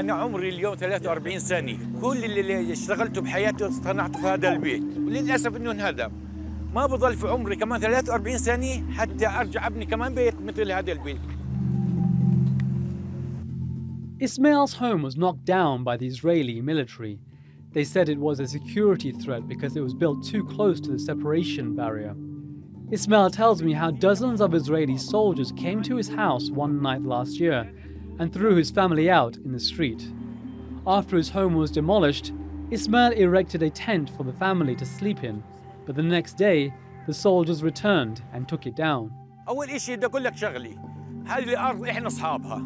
أنا عمري اليوم 43 سنة، كل اللي اشتغلته بحياتي اصطنعته في هذا البيت، وللأسف إنه انهدم. ما بضل في عمري كمان 43 سنة حتى أرجع أبني كمان بيت مثل هذا البيت. Ismail's home was knocked down by the Israeli military. They said it was a security threat because it was built too close to the separation barrier. Ismail tells me how dozens of Israeli soldiers came to his house one night last year and threw his family out in the street. After his home was demolished, Ismail erected a tent for the family to sleep in, but the next day, the soldiers returned and took it down. أول إشي بدي أقول لك شغلي، هذه الأرض إحنا أصحابها.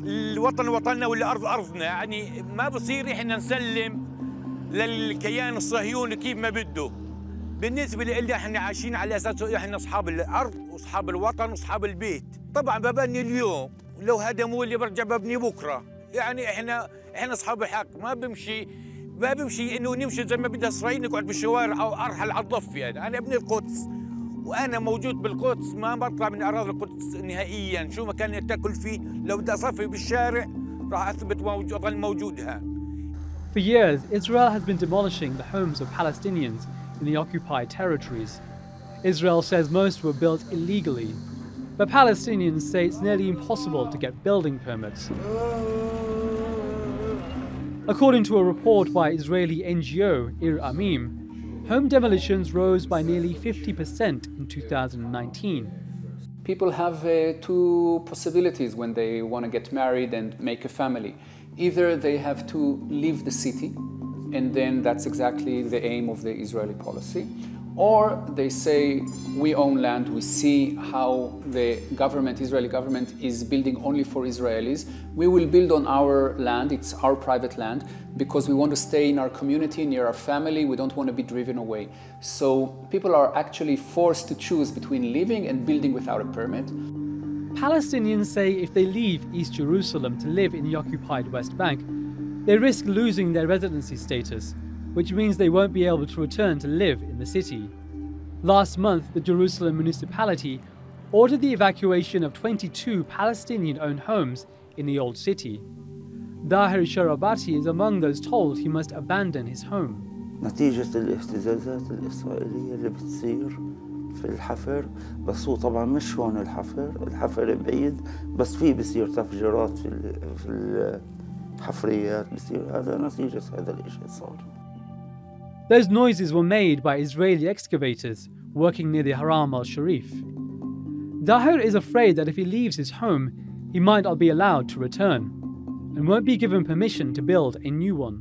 الوطن وطننا والأرض أرضنا، يعني ما بصير إحنا نسلم للكيان الصهيوني كيف ما بده. بالنسبة لي إحنا عايشين على أساس إحنا أصحاب الأرض وأصحاب الوطن وأصحاب البيت. طبعاً ببني اليوم، ولو هدموا لي برجع ببني بكرة. يعني إحنا أصحاب الحق، ما بمشي إنه نمشي زي ما بدها إسرائيل نقعد بالشوارع أو أرحل على الضفة. يعني أنا ابن القدس وأنا موجود بالقدس، ما بطلع من أراضي القدس نهائياً. شو مكان تاكل فيه لو بدي أصفي بالشارع راح أثبت أضل موجود هان. For years, Israel has been demolishing the homes of Palestinians in the occupied territories. Israel says most were built illegally, but Palestinians say it's nearly impossible to get building permits. According to a report by Israeli NGO Ir Amim, home demolitions rose by nearly 50% in 2019. People have two possibilities when they want to get married and make a family. Either they have to leave the city, and then that's exactly the aim of the Israeli policy, or they say, we own land, we see how the Israeli government is building only for Israelis. We will build on our land, it's our private land, because we want to stay in our community, near our family, we don't want to be driven away. So people are actually forced to choose between living and building without a permit. Palestinians say if they leave East Jerusalem to live in the occupied West Bank, they risk losing their residency status, which means they won't be able to return to live in the city. Last month, the Jerusalem municipality ordered the evacuation of 22 Palestinian-owned homes in the old city. Hyder Abbasi is among those told he must abandon his home. نتيجة الاهتزازات الإسرائيلية اللي بتصير في الحفر، بس هو طبعا مش هون الحفر بعيد، بس بصير تفجيرات في الحفريات، بصير هذا نتيجة هذا الشيء صار. Those noises were made by Israeli excavators working near the Haram al-Sharif. Hyder is afraid that if he leaves his home, he might not be allowed to return and won't be given permission to build a new one.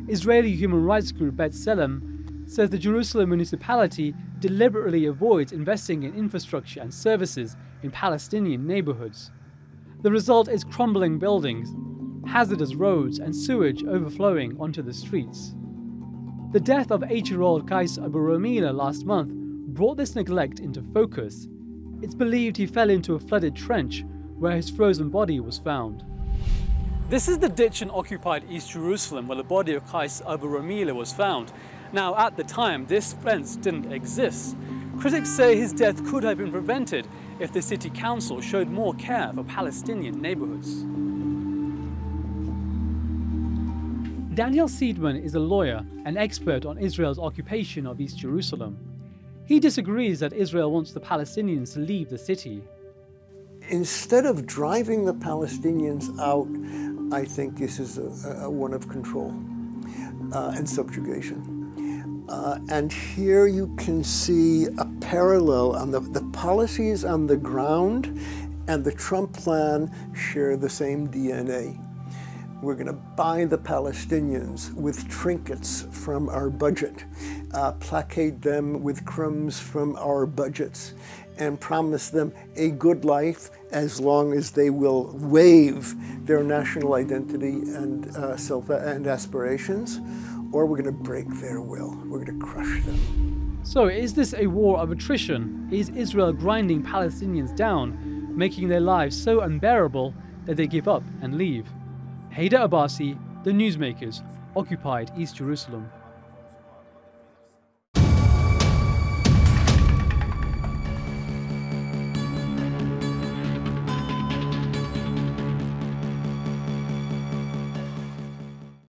Israeli human rights group B'Tselem says the Jerusalem municipality deliberately avoids investing in infrastructure and services in Palestinian neighborhoods. The result is crumbling buildings, hazardous roads and sewage overflowing onto the streets. The death of 8-year-old Qais Abu Ramila last month brought this neglect into focus. It's believed he fell into a flooded trench where his frozen body was found. This is the ditch in occupied East Jerusalem where the body of Qais Abu Ramila was found. Now, at the time, this fence didn't exist. Critics say his death could have been prevented if the city council showed more care for Palestinian neighborhoods. Daniel Seidman is a lawyer and expert on Israel's occupation of East Jerusalem. He disagrees that Israel wants the Palestinians to leave the city. Instead of driving the Palestinians out, I think this is a one of control and subjugation. And here you can see a parallel on the policies on the ground and the Trump plan share the same DNA. We're going to buy the Palestinians with trinkets from our budget, placate them with crumbs from our budgets, and promise them a good life as long as they will waive their national identity and aspirations, or we're going to break their will. We're going to crush them. So is this a war of attrition? Is Israel grinding Palestinians down, making their lives so unbearable that they give up and leave? Hyder Abbasi, The Newsmakers, occupied East Jerusalem.